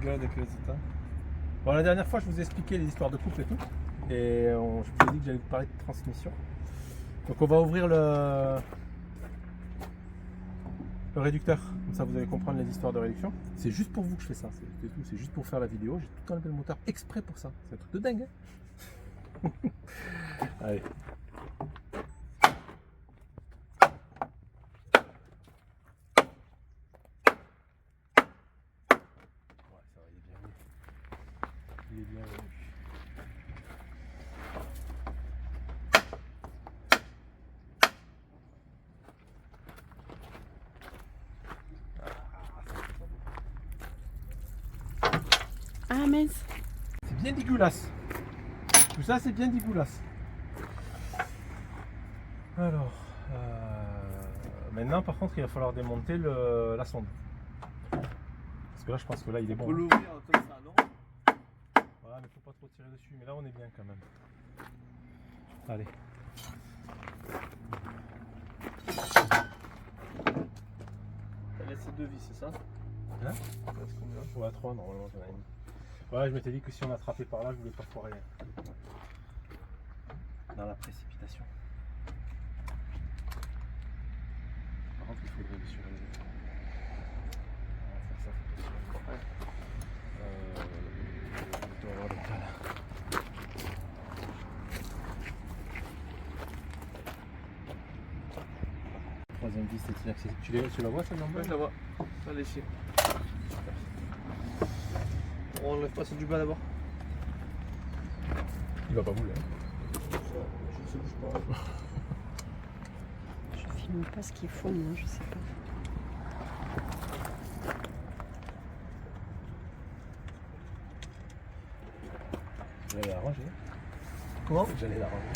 rigole avec les états. Bon, la dernière fois, je vous ai expliqué les histoires de couple et tout. Et je vous ai dit que j'allais vous parler de transmission. Donc on va ouvrir le réducteur. Comme ça, vous allez comprendre les histoires de réduction. C'est juste pour vous que je fais ça. C'est tout. C'est juste pour faire la vidéo. J'ai tout enlevé le moteur exprès pour ça. C'est un truc de dingue. Hein. Allez. Il est bien venu. Ah mince. C'est bien dégueulasse. Tout ça c'est bien dégueulasse. Alors, maintenant par contre il va falloir démonter la sonde. Parce que là je pense que là il est bon. On peut l'ouvrir comme ça, non? Voilà, mais faut pas trop tirer dessus. Mais là on est bien quand même. Allez. T'as laissé 2 vis, c'est ça? Hein? Ça reste combien? Ouais, 3 normalement j'en ai mis. Ouais, je m'étais dit que si on attrapait par là, je voulais pas foirer. Dans la précipitation. Par contre, il faudrait le surlever. On va faire ça, faut pas surlever. Je dois avoir le tas là. Troisième vis, c'est inaccessible. Tu la vois celle-là? Ouais, je la vois. Allez, ici. On enlève pas celle du bas d'abord. Il va pas bouger. Je sais bouge pas. Je filme pas ce qu'il faut, moi, je sais pas. J'allais la ranger. Comment? J'allais la ranger.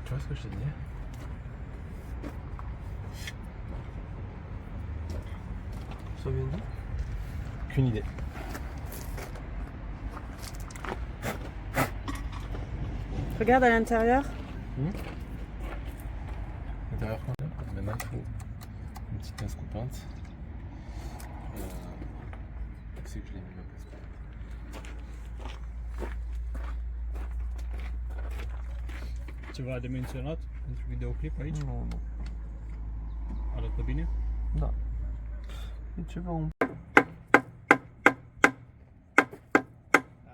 Tu vois ce que je te dis? Ça vient d'où? Aucune idée. Regarde à l'intérieur. L'intérieur qu'on a. Maintenant il faut une petite pince coupante. C'est que je l'ai mis ma pince coupante. Ce va dimensionat pentru videoclip aici? Non, non. Arată bine? Da. E ceva un... Ah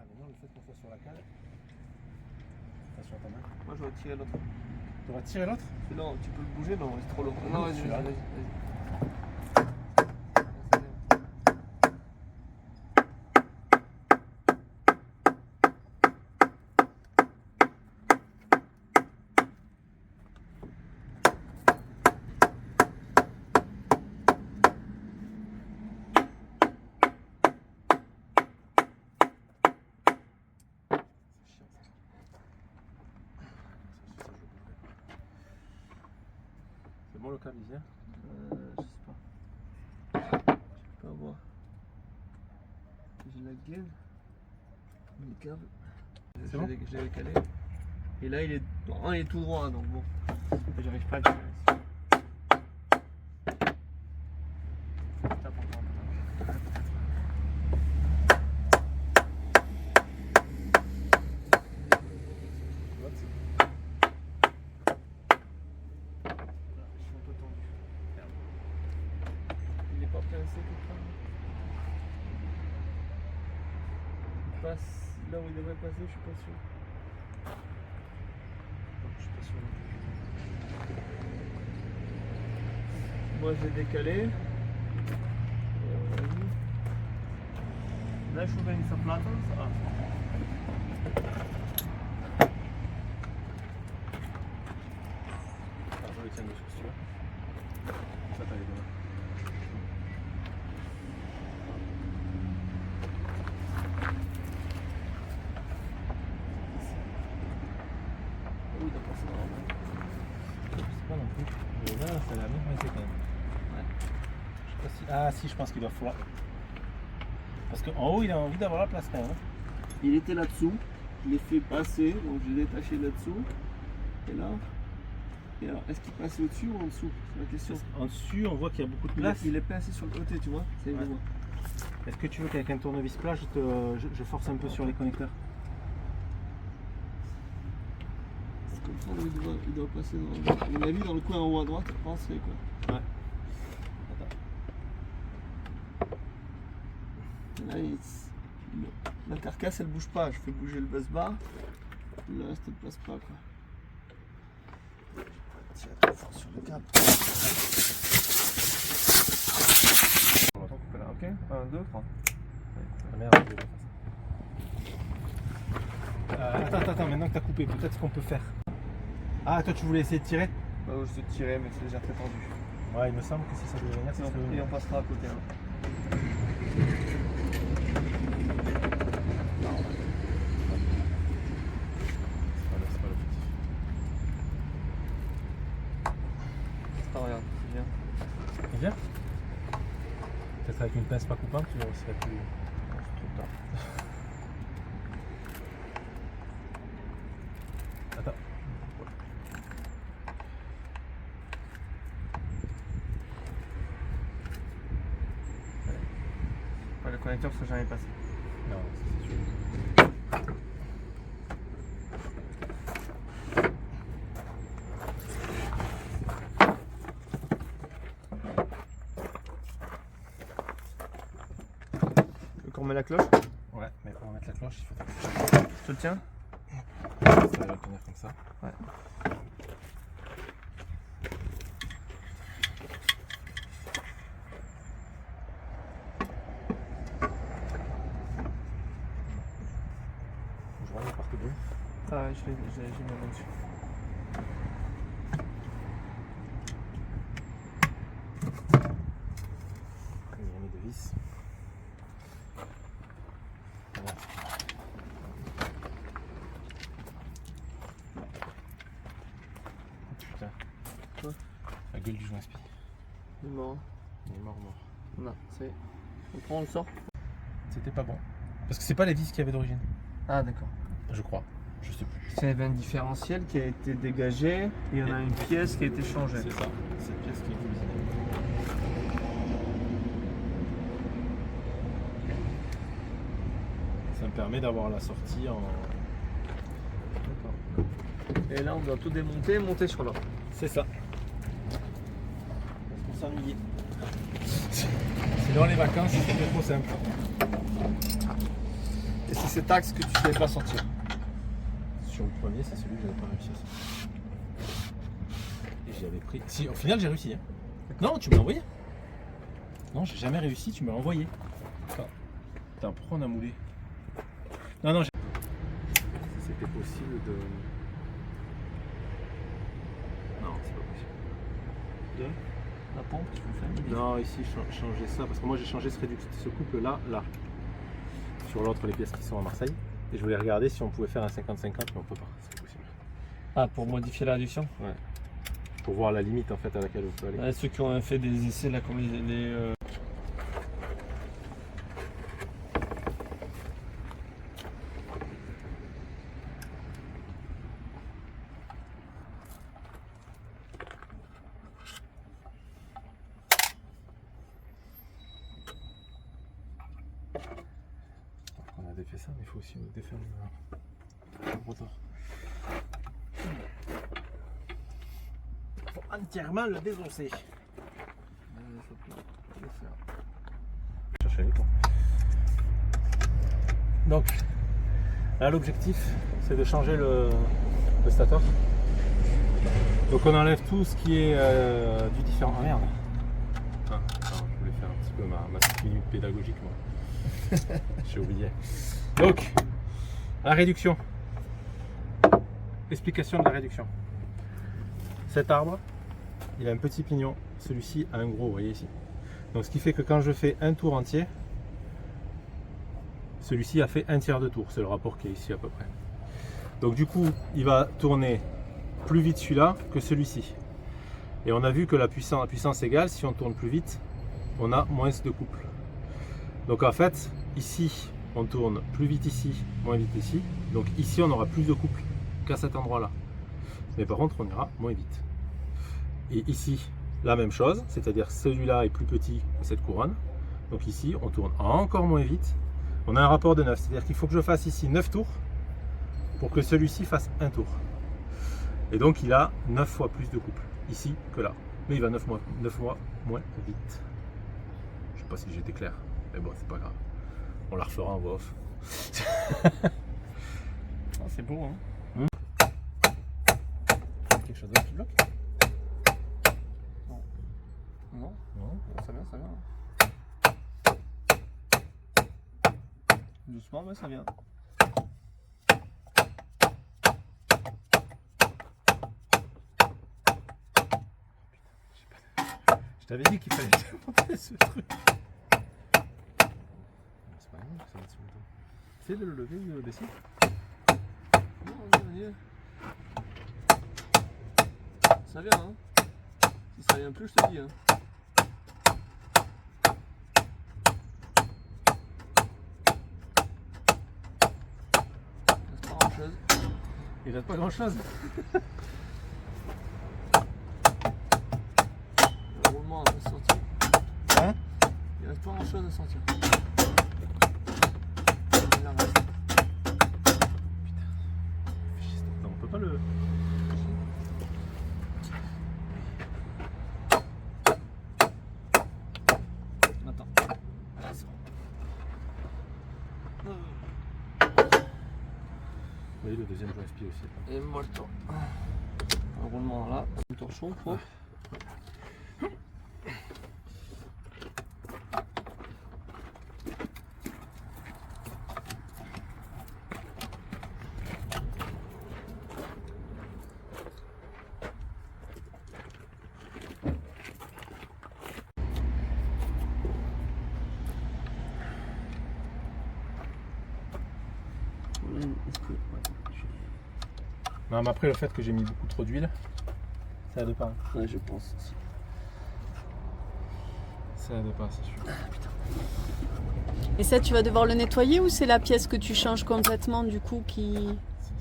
mais non, le fait qu'on soit sur la cale. Attention à ta main. Moi, je vais tirer l'autre. Tu vas tirer l'autre? Non, tu peux le bouger? Non, c'est trop lourd. Non, Non, vas-y, celui-là. vas-y. C'est bon le câble ici? Je sais pas. Je peux avoir. J'ai la gaine. Le câble. C'est bon? Je l'avais calé. Et là, il est tout droit, donc bon. J'arrive pas à le tirer. Tape encore. Je suis un peu tendu. Il est pas pincé quelque part. Il passe là où il devrait passer, je suis pas sûr. Non, je suis pas sûr non plus. Moi j'ai décalé. Là je suis venu sa plate. Ah. Je le tiens dessus si tu veux. Ça t'as les deux mains. Oui, d'accord, c'est normal. Je sais pas non plus. Mais là, c'est la même moitié quand même. Ouais. Je sais pas si... Ah si, je pense qu'il doit falloir. Parce qu'en haut, il a envie d'avoir la place quand même. Il était là-dessous. je l'ai fait passer, donc je l'ai détaché là-dessous. Et là. Et alors, est-ce qu'il passe au-dessus ou en dessous? C'est la question. En dessus, on voit qu'il y a beaucoup de Il place. est, il est passé sur le côté, tu vois. C'est évident. Est-ce que tu veux qu'avec un tournevis plat, je force un peu sur les connecteurs? Comme ça, il doit passer dans, à mon avis, dans le coin en haut à droite, je pense, c'est quoi. Ouais. Là, la carcasse, elle bouge pas. Je fais bouger le bus bar. Le reste, elle passe pas, quoi. Tiens, trop fort sur le câble. On va couper là, ok? 1, 2, 3. Ah merde, je vais faire ça. Attends, maintenant que tu as coupé, peut-être ce qu'on peut faire. Ah, toi tu voulais essayer de tirer? Bah, je te tirer, mais c'est déjà très tendu. Ouais, il me semble que si ça devait venir, ça serait Et venu. on passera à côté. Hein. C'est pas l'objectif. Ah, regarde, c'est bien. C'est bien? Peut-être avec une pince pas coupante, tu serais plus. Trop tard. Attends. Ouais, le connecteur serait jamais passé. Non, c'est sûr. Tu veux qu'on met la cloche? Ouais, mais pour mettre la cloche, il faut. Je te le tiens? Ça va tenir comme ça. Ouais. Je vois, il part que deux. Ah ouais, j'ai mis la main dessus. Il y a mis deux vis. Voilà. Oh, putain. Quoi? La gueule du joint spi. Il est mort. Il est mort. Non, c'est. On prend, on le sort? C'était pas bon. Parce que c'est pas les vis qu'il y avait d'origine. Ah, d'accord. Je crois. Je sais plus. C'est un différentiel qui a été dégagé et il y en a une pièce qui a été changée. C'est ça. Cette pièce qui est utilisée. Ça me permet d'avoir la sortie en. D'accord. Et là, on doit tout démonter et monter sur l'autre. C'est ça. Parce qu'on s'ennuyait. Sinon les vacances, c'était trop simple. Et c'est cet axe que tu ne savais pas sortir. Sur le premier, c'est celui que j'avais pas réussi à sortir. Et j'avais pris. Si, au final, j'ai réussi. Hein. Non, tu m'as envoyé. Non, j'ai jamais réussi, tu m'as envoyé. Attends, pourquoi on a moulé? Non, c'était possible de. Non, c'est pas possible. La pompe, tu peux faire. Non, ici, changer ça, parce que moi j'ai changé ce couple là, sur l'autre, les pièces qui sont à Marseille. Et je voulais regarder si on pouvait faire un 50-50, mais on peut pas, c'est pas possible. Ah, pour modifier la réduction? Ouais. Pour voir la limite en fait à laquelle on peut aller. Ouais, ceux qui ont fait des essais là, comme les On a défait ça, mais il faut aussi défaire le rotor. Il faut entièrement le désosser. Chercher les cons. Donc, là l'objectif c'est de changer le stator. Donc on enlève tout ce qui est du différent. Ah merde. Ah, attends, je voulais faire un petit peu ma petite minute pédagogique moi. J'ai oublié. Donc, la réduction. Explication de la réduction. Cet arbre, il a un petit pignon. Celui-ci a un gros, vous voyez ici. Donc ce qui fait que quand je fais un tour entier, celui-ci a fait un tiers de tour. C'est le rapport qui est ici à peu près. Donc du coup, il va tourner plus vite celui-là que celui-ci. Et on a vu que la puissance égale, si on tourne plus vite, on a moins de couple. Donc en fait, ici, on tourne plus vite ici, moins vite ici. Donc ici, on aura plus de couple qu'à cet endroit-là. Mais par contre, on ira moins vite. Et ici, la même chose, c'est-à-dire celui-là est plus petit que cette couronne. Donc ici, on tourne encore moins vite. On a un rapport de 9, c'est-à-dire qu'il faut que je fasse ici 9 tours pour que celui-ci fasse un tour. Et donc il a 9 fois plus de couple ici que là. Mais il va 9 fois moins vite. Je sais pas si j'étais clair, mais bon, c'est pas grave. On la refera en voix off. Ah, c'est beau, hein. Quelque chose d'autre qui bloque? Non. Non. Ça vient, ça vient. Doucement, mais ça vient. Je t'avais dit qu'il fallait monter ce truc. C'est pas grave, ça va être sur le dos. Essaye de le lever, de le baisser. Non, ça vient, hein. Si ça vient plus, je te dis, hein. Reste pas grand chose. Il reste pas grand chose. Le roulement va sortir. Hein? Il reste pas grand chose à sortir. Il en reste. Non, on peut pas le. Attends. Ah, c'est bon. Vous voyez le deuxième joint SPI aussi. Et moi le tour. Un roulement là, un torchon propre. Non, mais après le fait que j'ai mis beaucoup trop d'huile, ça aide pas. Ouais, je pense aussi. Ça aide pas, c'est sûr. Et ça, tu vas devoir le nettoyer ou c'est la pièce que tu changes complètement du coup qui...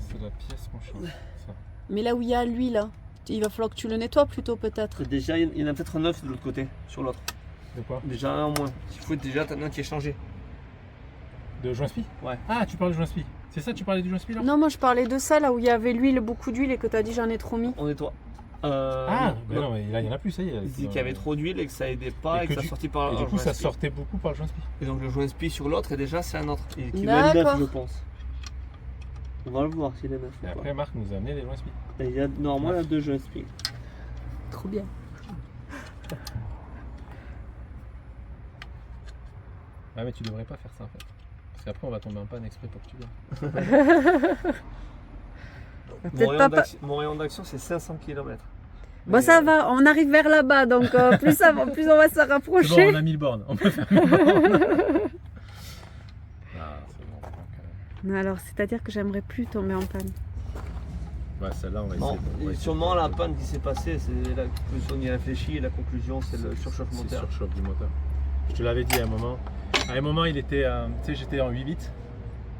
C'est la pièce qu'on change. Ça. Mais là où il y a l'huile, là, il va falloir que tu le nettoies plutôt peut-être. Déjà, il y en a peut-être un 9 de l'autre côté, sur l'autre. De quoi? Déjà un en moins. Il faut déjà, t'en as un qui est changé. De joint SPI? Ouais. Ah, tu parles de joint SPI. C'est ça, tu parlais du joint SPI là? Non, moi je parlais de ça, là où il y avait l'huile, beaucoup d'huile et que tu as dit j'en ai trop mis. On nettoie. Ah, mais non, mais là il y en a plus, ça y est. Il dit qu'il y avait trop d'huile et que ça aidait pas et que ça sortait par Et du un coup, joint ça SPI. sortait beaucoup par le joint SPI. Et donc le joint SPI sur l'autre et déjà c'est un autre. Et qui D'accord. va être 9 je pense. On va le voir s'il est 9 Et ou après, Marc nous a amené les joints SPI. pas. Et il y a normalement il y a 2 joints SPI. Trop bien. Ah, mais tu devrais pas faire ça en fait. Parce qu'après, on va tomber en panne exprès pour que tu vois. Mon rayon d'action c'est 500 km. Bon, ça va, on arrive vers là-bas, donc plus, ça va, plus on va se C'est rapprocher. bon, on a 1000 bornes. On peut faire 1000 bornes. Ah, c'est bon. Non, alors, c'est-à-dire que j'aimerais plus tomber en panne. Ouais, celle-là, on va Non, essayer. On va essayer sûrement de- la panne qui s'est passée, c'est la conclusion y réfléchit et la conclusion c'est le surchauffe C'est moteur. surchauffe du moteur. Je te l'avais dit à un moment. À un moment, il était, tu sais, j'étais en 8 bits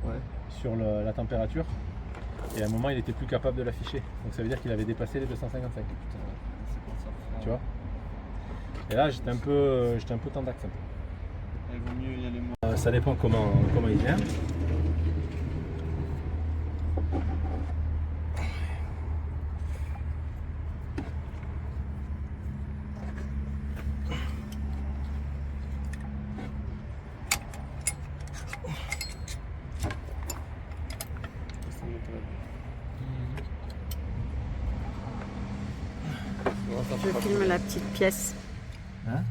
Ouais. sur la température. Et à un moment, il était plus capable de l'afficher. Donc ça veut dire qu'il avait dépassé les 255. Tu vois. Et là, j'étais un peu tendax. Il vaut mieux y aller moins. Ça dépend comment il vient. Je filme la petite pièce. Hein?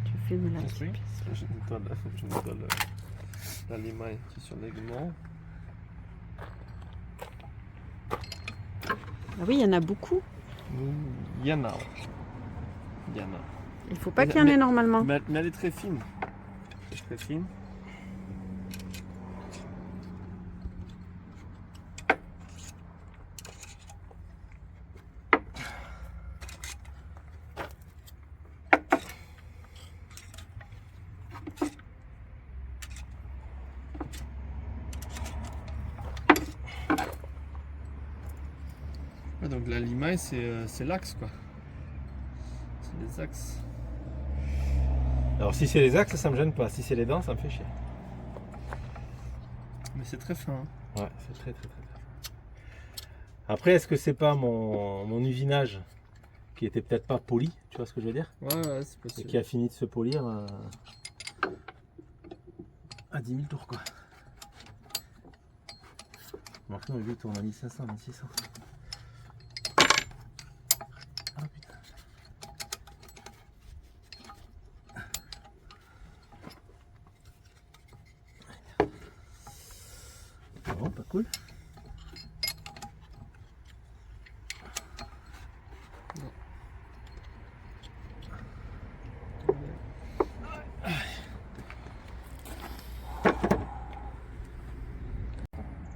Je filme la Oui. petite pièce. Je nettoie la limaille qui est sur l'aiguillon. Ah oui, il y en a beaucoup. Il y en a. Ouais. Il y en a. Il faut pas qu'il y en ait normalement. Mais elle est très fine. Elle est très fine. donc la limaille c'est l'axe quoi. C'est les axes. Alors si c'est les axes, ça me gêne pas. Si c'est les dents, ça me fait chier. Mais c'est très fin. Hein. Ouais, c'est très fin. Après, est-ce que c'est pas mon usinage qui était peut-être pas poli, tu vois ce que je veux dire? Ouais, c'est Et possible. qui a fini de se polir à 10 000 tours quoi. Maintenant lui il tourne à 1500, 1600. Ah putain. Bon, pas cool.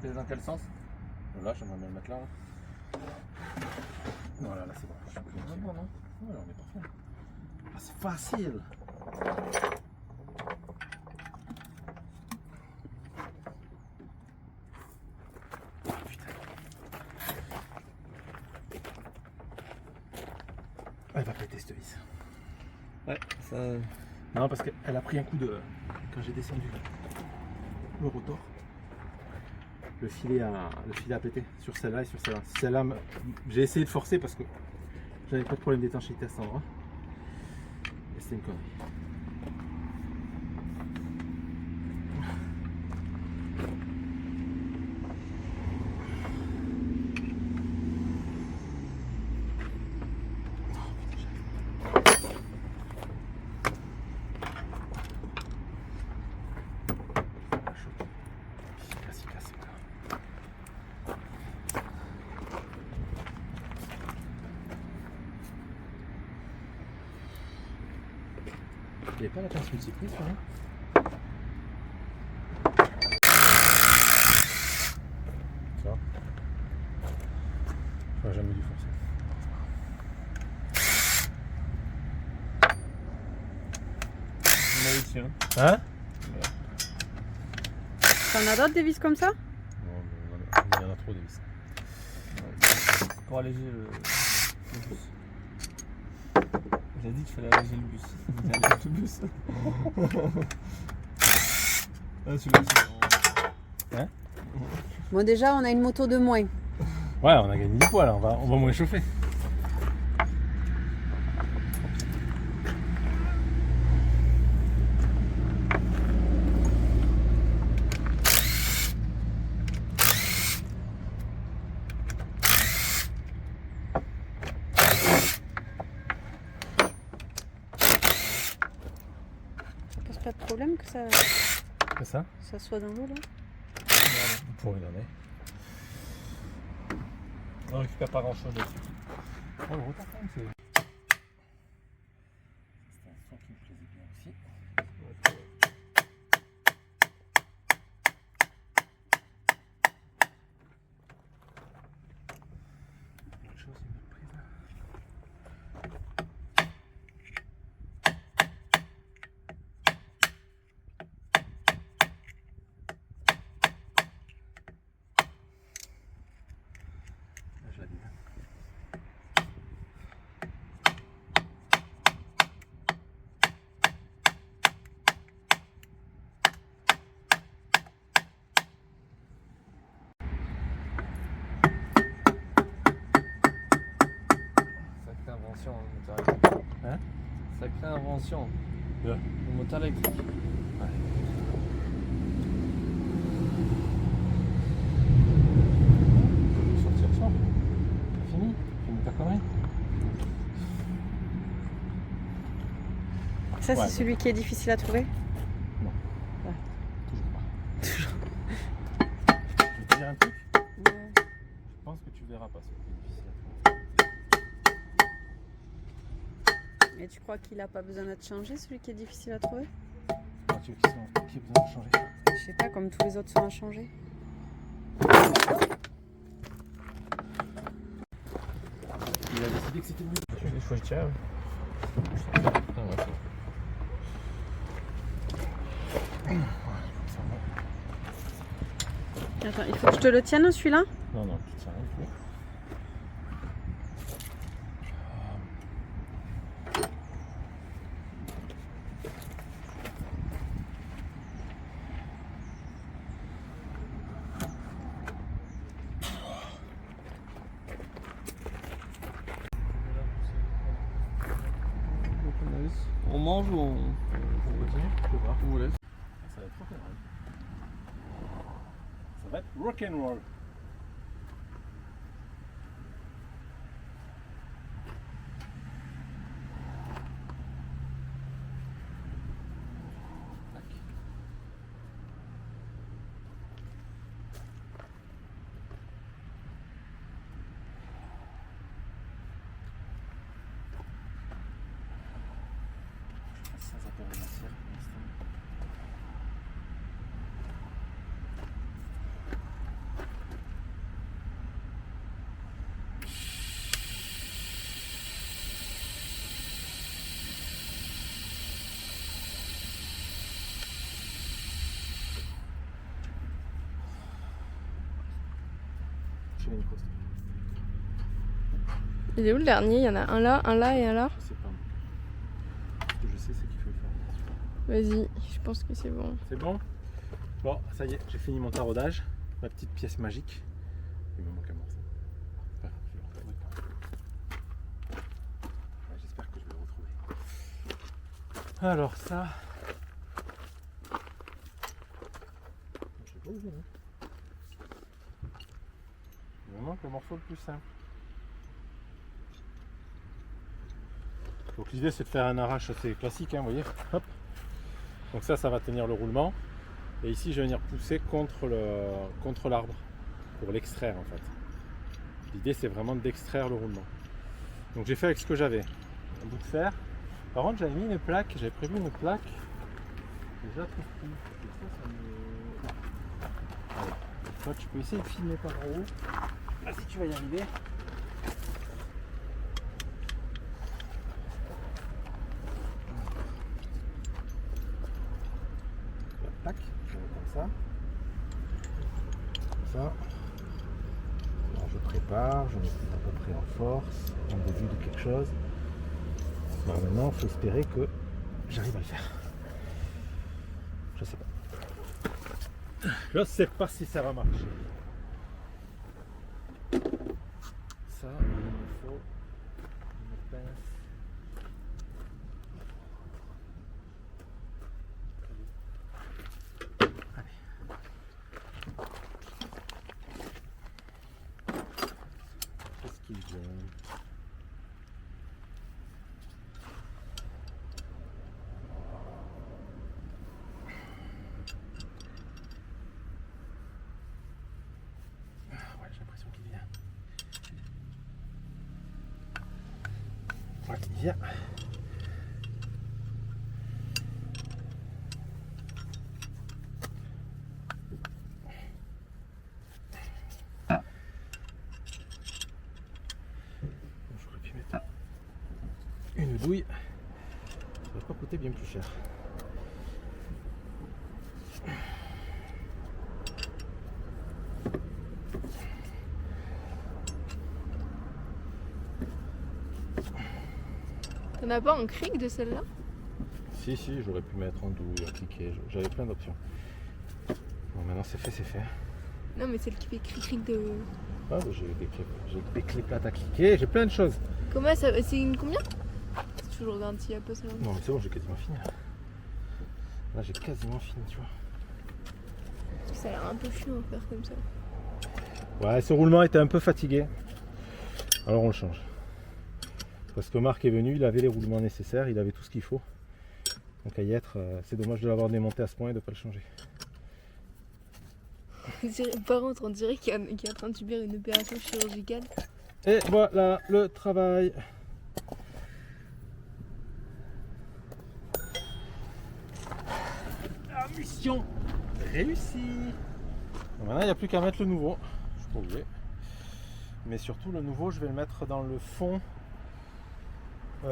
C'est dans quel sens? Là, j'aimerais bien le mettre là. Voilà, là c'est bon. Je suis plus bon, non? Ouais, on est parfait. Ah, c'est facile. Putain. Elle va péter cette vis. Ouais, ça. Non, parce qu'elle a pris un coup de. Quand j'ai descendu le rotor, le filet a pété sur celle-là et sur celle-là. Celle-là, j'ai essayé de forcer parce que j'avais pas de problème d'étanchéité à cet endroit. Et c'était une connerie. Il n'y avait pas la pince multiprise là? Tu vois? J'aurais jamais dû forcer. On a ici, hein. Hein? T'en as d'autres des vis comme ça? Non, mais il y en a trop de vis. Pour alléger le bus. J'ai dit qu'il fallait alléger le bus. Il allège le bus. Ah, celui-là, c'est Hein? Bon, déjà, on a une moto de moins. Ouais, on a gagné du poids là, on va moins chauffer. Pose pas de problème que ça C'est ça? soit dans l'eau là? Vous pourrez donner. On récupère pas grand chose dessus. Oh, le retard quand même, c'est. C'était un son qui me plaisait bien aussi. Quelque chose, une autre prise là. Là, je la dis. Sacrée invention, le moteur électrique. Hein? Sacrée invention. Ouais. Le moteur électrique. Ouais. On peut sortir ça. C'est fini. Fini ta connerie. Ça, Ouais, c'est celui qui est difficile à trouver? Toujours pas. Je vais te dire un truc. Je pense que tu verras pas ce qui est difficile à trouver. Et tu crois qu'il a pas besoin d'être changé, celui qui est difficile à trouver? Ah, tu veux qui a besoin de changer? Je sais pas, comme tous les autres sont à changer. Il a décidé que c'était mieux. Il faut que je tire. Attends, il faut que je te le tienne celui-là? Non, non, tu tiens rien du tout. mange ou on continue? Je sais pas. vous laisse? Ça va être rock'n'roll. Ça va être rock'n'roll. Sans appel de matière pour l'instant. Chez les micros. Il est où le dernier? Il y en a un là et un là. Je sais pas. Ce que je sais, c'est qu'il faut le faire. Vas-y, je pense que c'est bon. C'est bon? Bon, ça y est, j'ai fini mon taraudage. Ma petite pièce magique. Il me manque un morceau. C'est pas grave, je vais le retrouver. Ouais, j'espère que je vais le retrouver. Alors ça... Je sais pas où il est. Il me manque le morceau le plus simple. Donc l'idée c'est de faire un arrache assez classique, hein, vous voyez. Hop. Donc ça va tenir le roulement. Et ici je vais venir pousser contre l'arbre pour l'extraire en fait. L'idée c'est vraiment d'extraire le roulement. Donc j'ai fait avec ce que j'avais. Un bout de fer. Par contre j'avais mis une plaque, j'avais prévu une plaque. Déjà trouve plus. Et ça me... Allez. Toi tu peux essayer de filmer par en haut. Vas-y tu vas y arriver. Tac, je vais comme ça. Comme ça. Alors je prépare, je mets tout à peu près en force, en début de quelque chose. Alors maintenant, il faut espérer que j'arrive à le faire. Je sais pas. Je sais pas si ça va marcher. Ça, il me faut une pince. Qu'est-ce qu'il vient? Ouais, j'ai l'impression qu'il vient. Ouais, il vient. J'aurais pu mettre une douille, ça va pas coûter bien plus cher. T'en as pas en cric de celle-là? Si, j'aurais pu mettre en douille, en cliquet, j'avais plein d'options. Bon, maintenant c'est fait, c'est fait. Non, mais celle qui fait cric de. Ah, bah, j'ai des clés plates à cliquer, j'ai plein de choses. Comment ça? C'est une combien? Je regarde s'il y a pas ça. Non, mais c'est bon, j'ai quasiment fini. Là, j'ai quasiment fini, tu vois. Parce que ça a l'air un peu chiant à faire comme ça. Ouais, ce roulement était un peu fatigué. Alors on le change. Parce que Marc est venu, il avait les roulements nécessaires, il avait tout ce qu'il faut. Donc à y être, c'est dommage de l'avoir démonté à ce point et de ne pas le changer. Par contre, on dirait qu'il est en train de subir une opération chirurgicale. Et voilà le travail. La mission réussie. Maintenant, il n'y a plus qu'à mettre le nouveau. Je suis pas obligé. Mais surtout, le nouveau, je vais le mettre dans le fond. Il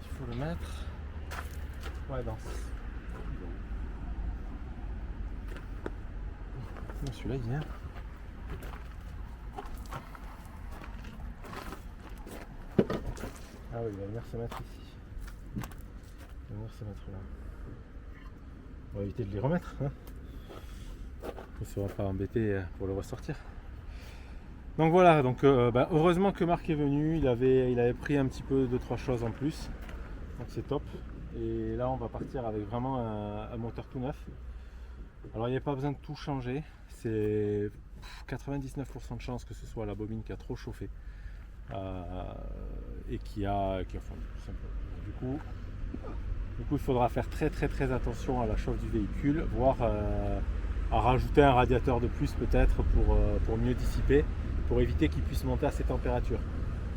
faut le mettre. Ouais, dans. Non, celui-là, il vient. Ah oui, il va venir se mettre ici. Il va venir se mettre là. On va éviter de les remettre. Hein. On ne sera pas embêté pour le ressortir. Donc voilà, donc, heureusement que Marc est venu. Il avait pris un petit peu 2-3 choses en plus. Donc c'est top. Et là on va partir avec vraiment un moteur tout neuf. Alors il n'y a pas besoin de tout changer. C'est 99% de chance que ce soit la bobine qui a trop chauffé et qui a fondu tout simplement. Du coup il faudra faire très attention à la chauffe du véhicule, voire à rajouter un radiateur de plus peut-être pour mieux dissiper, pour éviter qu'il puisse monter à ces températures.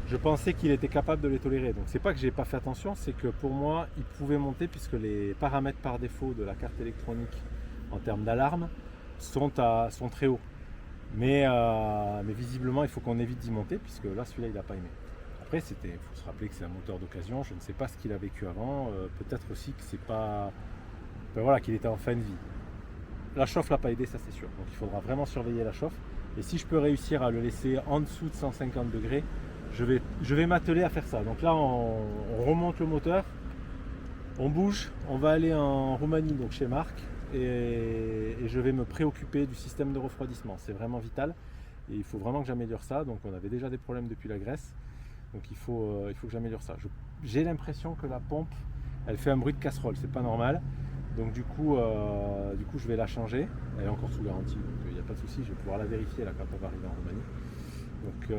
Je pensais qu'il était capable de les tolérer, donc c'est pas que j'ai pas fait attention, c'est que pour moi il pouvait monter puisque les paramètres par défaut de la carte électronique en termes d'alarme sont très hauts. Mais visiblement il faut qu'on évite d'y monter puisque là celui-là il n'a pas aimé. Après il faut se rappeler que c'est un moteur d'occasion, je ne sais pas ce qu'il a vécu avant, peut-être aussi que c'est pas. Voilà, qu'il était en fin de vie. La chauffe l'a pas aidé, ça c'est sûr, donc il faudra vraiment surveiller la chauffe. Et si je peux réussir à le laisser en dessous de 150 degrés, je vais m'atteler à faire ça. Donc là on remonte le moteur, on bouge, on va aller en Roumanie, donc chez Marc, et je vais me préoccuper du système de refroidissement. C'est vraiment vital et il faut vraiment que j'améliore ça. Donc on avait déjà des problèmes depuis la Grèce, donc il faut que j'améliore ça. J'ai l'impression que la pompe elle fait un bruit de casserole, c'est pas normal. Donc du coup je vais la changer. Elle est encore sous garantie, donc il n'y a pas de souci, je vais pouvoir la vérifier là quand on va arriver en Roumanie. Donc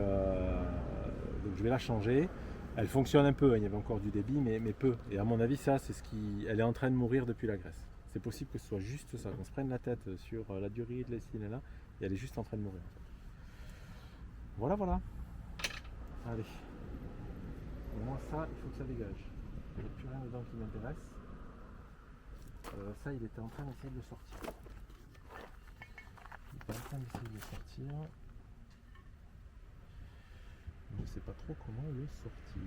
je vais la changer. Elle fonctionne un peu, il y avait encore du débit, mais peu. Et à mon avis, ça, c'est elle est en train de mourir depuis la Grèce. C'est possible que ce soit juste ça, qu'on se prenne la tête sur la durée de l'essai là, et elle est juste en train de mourir. En fait. Voilà. Allez. Au moins ça, il faut que ça dégage. Il n'y a plus rien dedans qui m'intéresse. Ça, il était en train d'essayer de le sortir. Je ne sais pas trop comment le sortir.